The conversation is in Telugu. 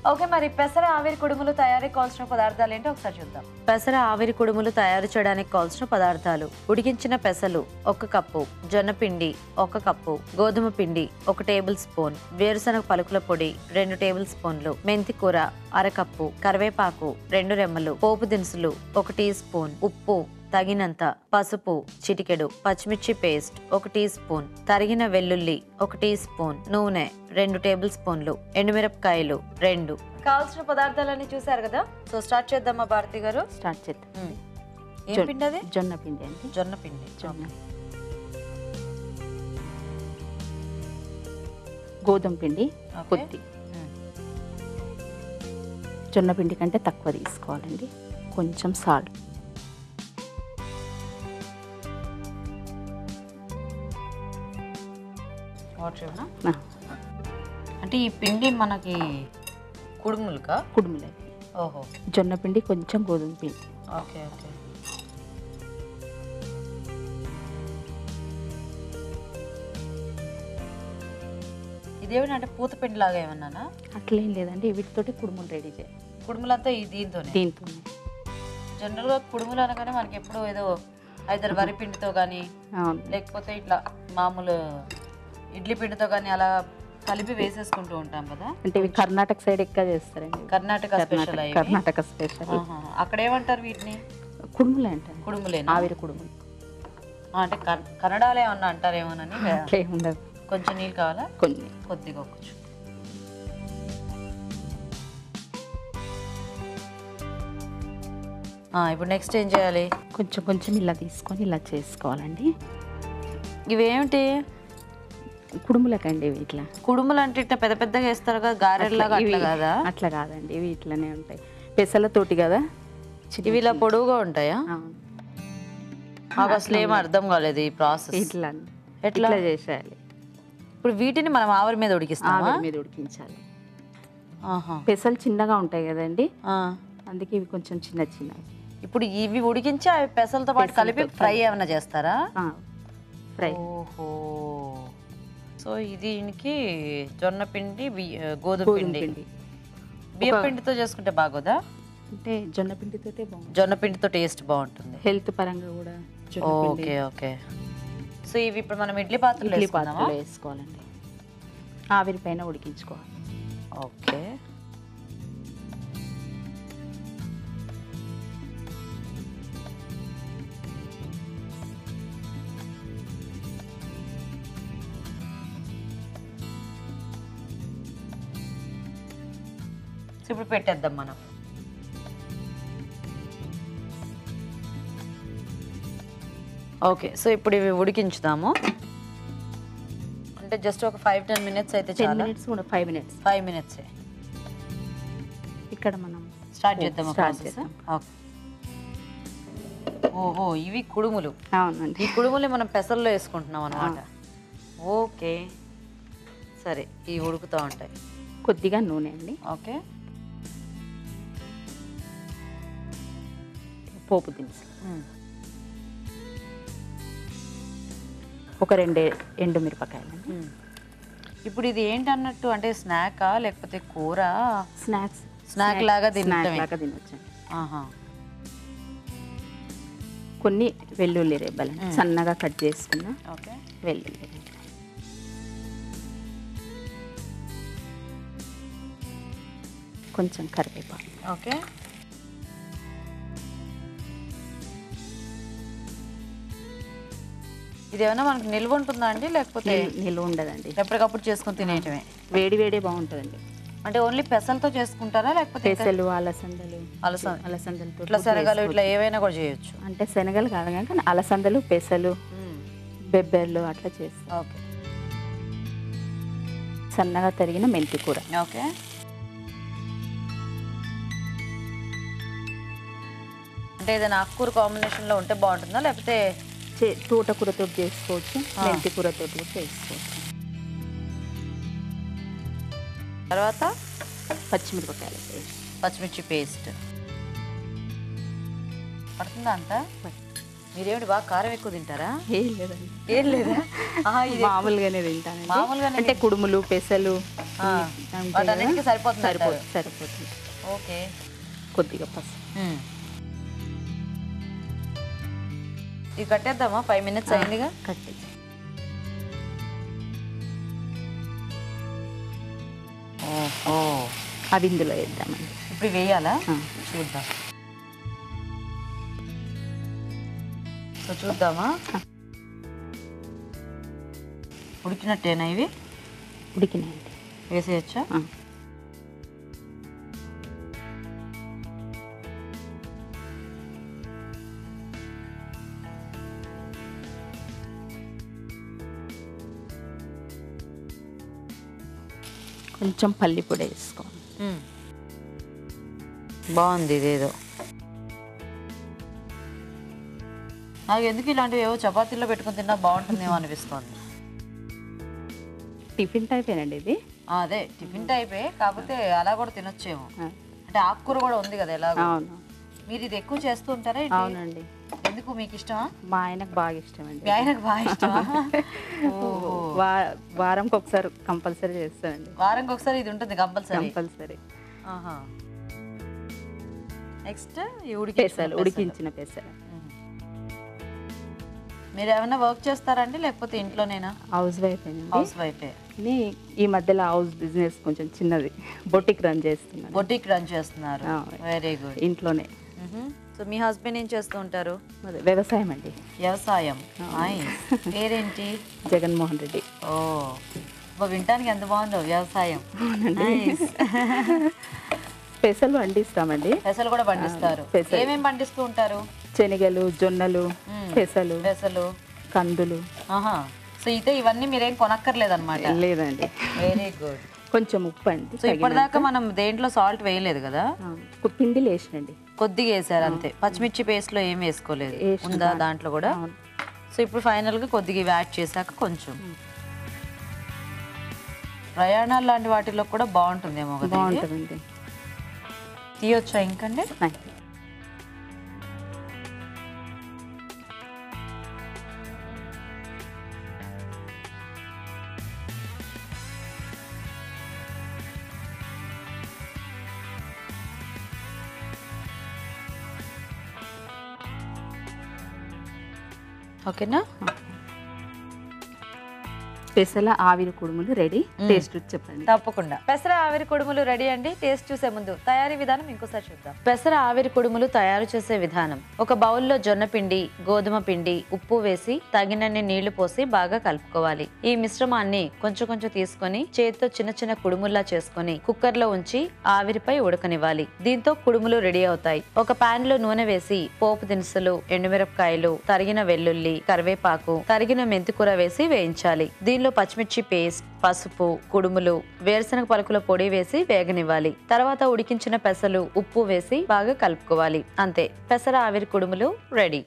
ఓకే, మరి పెసర ఆవిరి కుడుములు తయారీ కావాల్సిన పదార్థాలు ఏంటో ఒకసారి చూద్దాం. పెసర ఆవిరి కుడుములు తయారు చేయడానికి కావాల్సిన పదార్థాలు: ఉడికించిన పెసలు 1 కప్పు, జొన్న పిండి 1 కప్పు, గోధుమ పిండి 1 టేబుల్ స్పూన్, వేరుశనగ పలుకుల పొడి 2 టేబుల్ స్పూన్లు, మెంతి కూర 1/2 కప్పు, కరివేపాకు 2 రెమ్మలు, పోపు దినుసులు 1 టీ స్పూన్, ఉప్పు తగినంత, పసుపు చిటికెడు, పచ్చిమిర్చి పేస్ట్ 1 టీ స్పూన్, తరిగిన వెల్లుల్లి 1 టీ స్పూన్, నూనె 2 టేబుల్ స్పూన్లు, ఎండుమిరపకాయలు 2. కావాల్సిన పదార్థాలన్నీ చూసారు కదా, సో స్టార్ట్ చేద్దామా భారతి గారు? స్టార్ట్ చేద్దాం. ఏం పిండి అది? జొన్న పిండి అండి. జొన్న పిండి. గోధుమ పిండి కొద్ది, జొన్న పిండి కంటే తక్కువ తీసుకోవాలండి. కొంచెం సాల్ట్, అంటే ఈ పిండి మనకి కుడుములుగా? కుడుములే. ఓహో, జొన్న పిండి కొంచెం గోధుమ పిండి. Okay okay. ఇదేమిటంటే పూత పిండి లాగా ఏమన్నానా? అట్లేం లేదండి, వీటితోటి కుడుములు రెడీ చేయాలి. కుడుములంతా దీంతో. జనరల్గా కుడుములు అనగానే మనకి ఎప్పుడు ఏదో ఐదర్ వరి పిండితో కానీ లేకపోతే ఇట్లా మామూలు ఇడ్లీ పిండితో కానీ అలా కలిపి వేసేసుకుంటూ ఉంటాం కదా. అంటే ఇవి కర్ణాటక సైడ్ ఎక్కువ చేస్తారండి. కర్ణాటక స్పెషల్. అక్కడ ఏమంటారు వీటిని? కుడుములే అంటారు. కుడుములే, ఆవిరి కుడుములు. అంటే కన్నడలో ఏమన్నా అంటారేమోనని. ఉండదు. కొంచెం నీళ్ళు కావాలా? కొద్దిగా కొంచెం. ఇప్పుడు నెక్స్ట్ ఏం చేయాలి? కొంచెం కొంచెం ఇలా తీసుకొని ఇలా చేసుకోవాలండి. ఇవేమిటి? కుడుములకండి ఇవి. ఇట్లా కుడుములు అంటే ఇట్లా పెద్ద పెద్దగా వేస్తారు కదా, గారెల్లాగా. అట్లా కదా? అట్లా కాదండి, ఇవి ఇట్లానే ఉంటాయి, పెసలతోటి కదా. ఇవి ఇలా పొడవుగా ఉంటాయా? మాకు అసలు ఏం అర్థం కాలేదు ఈ ప్రాసెస్. ఎట్లా చేసేయాలి? ఇప్పుడు వీటిని మనం ఆవిరి మీద ఉడికిస్తాం. ఆవిరి మీద ఉడికించాలి. పెసలు చిన్నగా ఉంటాయి కదండి, అందుకే ఇవి కొంచెం చిన్న చిన్నవి. ఇప్పుడు ఇవి ఉడికించి అవి పెసలతో పాటు కలిపి ఫ్రై ఏమైనా చేస్తారా? ఫ్రై. ఓహో, సో దీనికి జొన్న పిండి, గోధుమ పిండి, బియ్యం పిండితో చేసుకుంటే బాగోదా? అంటే జొన్న పిండితోటే బాగుంటుంది. జొన్న పిండితో టేస్ట్ బాగుంటుంది, హెల్త్ పరంగా కూడా. Okay okay. సో ఇవి ఇప్పుడు మనం ఇడ్లీ పాత్రలో వేసుకోవాలండి, ఆవిరి పైన ఉడికించుకోవాలి. ఓకే. ఇప్పుడు పెట్టేద్దాం మనం. ఓకే, సో ఇప్పుడు ఇవి ఉడికించుదాము. అంటే జస్ట్ ఒక 5-10 మినిట్స్ అయితే చాలా? 5 మినిట్స్. ఇక్కడ మనం స్టార్ట్ చేద్దాం. ఓహో, ఇవి కుడుములు. అవునండి, ఈ కుడుములు మనం పెసల్లో వేసుకుంటున్నాం అన్నమాట. ఓకే, సరే, ఇవి ఉడుకుతూ ఉంటాయి. కొద్దిగా నూనె అండి. ఓకే. పోపు దినుసు, ఒక 2 ఎండుమిరపకాయలు. ఇప్పుడు ఇది ఏంటి అన్నట్టు, అంటే స్నాకా లేకపోతే కూర? స్నాక్ లాగా తినొచ్చు. కొన్ని వెల్లుల్లి రెబ్బలు సన్నగా కట్ చేసుకున్న. ఓకే, వెల్లుల్లి, కొంచెం కరివేపాకు. ఓకే. ఇది ఏమైనా మనకు నిల్వ ఉంటుందా అండి, లేకపోతే? నిల్వ ఉండదండి, ఎప్పటికప్పుడు చేసుకుని తినేయటమే. వేడి వేడే బాగుంటుందండి. అంటే ఓన్లీ పెసలతో చేసుకుంటారా, లేకపోతే పెసలు, అలసందలు, ఇట్లా శనగలు ఇట్లా ఏవైనా కూడా చేయొచ్చు? అంటే శనగలు కాదు కానీ అలసందలు, పెసలు, బెబ్బర్లు అట్లా చేస్తాం. ఓకే. సన్నగా తరిగిన మెంతి కూర. ఓకే. అంటే ఏదైనా ఆకుకూర కాంబినేషన్లో ఉంటే బాగుంటుందా, లేకపోతే తోటకూరతో చేసుకోవచ్చు, మెంతి కూరతో చేసుకోవచ్చు. తర్వాత పచ్చిమిర్చి పేస్ట్ పడుతుందా అంత? మీరేమిటి బాగా కారం ఎక్కువ తింటారా? ఏం లేదండి, ఏం లేదా? మామూలుగానే తింటాను. అంటే కుడుములు, పెసలు, వాటన్నిటికీ సరిపోతుంది అంటారు. సరిపోతుంది. ఓకే. కొద్దిగా పసుపు. ఇది కట్టేద్దామా? 5 minutes అయిందిగా. కట్టేసి ఓహో, అవి ఇందులో వేద్దామండి. ఇప్పుడు వేయాలా? చూద్దాం. సో చూద్దామా? ఉడికినట్టేనా ఇవి? ఉడికినాయండి. వేసేయచ్చా? కొంచెం పల్లి పొడి వేసుకోండి. బాగుంది ఇదేదో. నాకు ఎందుకు ఇలాంటివి ఏవో చపాతీలో పెట్టుకుని తిన్నా బాగుంటుందేమో అనిపిస్తుంది. టిఫిన్ టైపేనండి ఇది. అదే టిఫిన్ టైపే, కాకపోతే అలా కూడా తినొచ్చేమో. అంటే ఆకుకూర కూడా ఉంది కదా ఎలాగో. అవును. మీరు ఇది ఎక్కువ చేస్తూ ఉంటారా? అవునండి. ఎందుకు, మీకు ఇష్టమా? మా ఆయనకు బాగా ఇష్టం అండి. మీ ఆయనకు బాగా ఇష్టమా? వారంకి ఒకసారి కంపల్సరీ చేస్తానండి. వారంకి ఒకసారి ఇది ఉంటుంది కంపల్సరీ. నెక్స్ట్ ఉడికించిన పెసలు. మీరు ఏమైనా వర్క్ చేస్తారండి లేకపోతే ఇంట్లోనేనా? House wife. హౌస్ వైఫే. ఈ మధ్యలో హౌస్ బిజినెస్ కొంచెం చిన్నది, బొటిక్ రన్ చేస్తున్నాను. బొటిక్ రన్ చేస్తున్నారు. Very good. ఇంట్లోనే. సో మీ హస్బెండ్ ఏం చేస్తూ ఉంటారు? వ్యవసాయం అండి. వ్యవసాయం. పేరేంటి? జగన్మోహన్ రెడ్డి. ఓ, వినటానికి ఎంత బాగుందో వ్యవసాయం. పెసలు పండిస్తామండి. పెసలు కూడా పండిస్తారు. ఏమేమి పండిస్తూ ఉంటారు? శనగలు, జొన్నలు, పెసలు, కందులు. సో అయితే ఇవన్నీ మీరేం కొనక్కర్లేదు అనమాట? లేదండి. Very good. కొంచెం ఉప్పు అండి. సో ఇప్పటిదాకా మనం దేంట్లో సాల్ట్ వేయలేదు కదా? పిండిలు వేసినండి, కొద్దిగా వేసారు అంతే. పచ్చిమిర్చి పేస్ట్ లో ఏం వేసుకోలేదు ఉందా దాంట్లో కూడా? సో ఇప్పుడు ఫైనల్ గా కొద్దిగా ఇవి యాడ్ చేశాక కొంచెం ప్రయాణాలు లాంటి వాటిలో కూడా బాగుంటుందేమో కదా? బాగుంటుందండి. తీయొచ్చా ఇంకండి? ఓకేనా? పెసల ఆవిరి కుడుములు రెడీ. టేస్ట్ చెప్పండి. తప్పకుండా. పెసర ఆవిరి కుడుములు రెడీ అండి. టేస్ట్ చూసే ముందు తయారీ విధానం ఇంకోసారి చూద్దాం. పెసర ఆవిరి కుడుములు తయారు చేసే విధానం: ఒక బౌల్లో జొన్న పిండి, గోధుమ పిండి, ఉప్పు వేసి తగినన్ని నీళ్లు పోసి బాగా కలుపుకోవాలి. ఈ మిశ్రమాన్ని కొంచెం కొంచెం తీసుకొని చేతితో చిన్న చిన్న కుడుముల్లా చేసుకొని కుక్కర్ లో ఉంచి ఆవిరిపై ఉడకనివ్వాలి. దీంతో కుడుములు రెడీ అవుతాయి. ఒక పాన్ లో నూనె వేసి పోపు దినుసులు, ఎండుమిరపకాయలు, తరిగిన వెల్లుల్లి, కరివేపాకు, తరిగిన మెంతికూర వేసి వేయించాలి. దీనిలో పచ్చిమిర్చి పేస్ట్, పసుపు, కుడుములు, వేరుశనగ పలుకుల పొడి వేసి వేగనివ్వాలి. తర్వాత ఉడికించిన పెసలు, ఉప్పు వేసి బాగా కలుపుకోవాలి. అంతే, పెసర ఆవిరి కుడుములు రెడీ.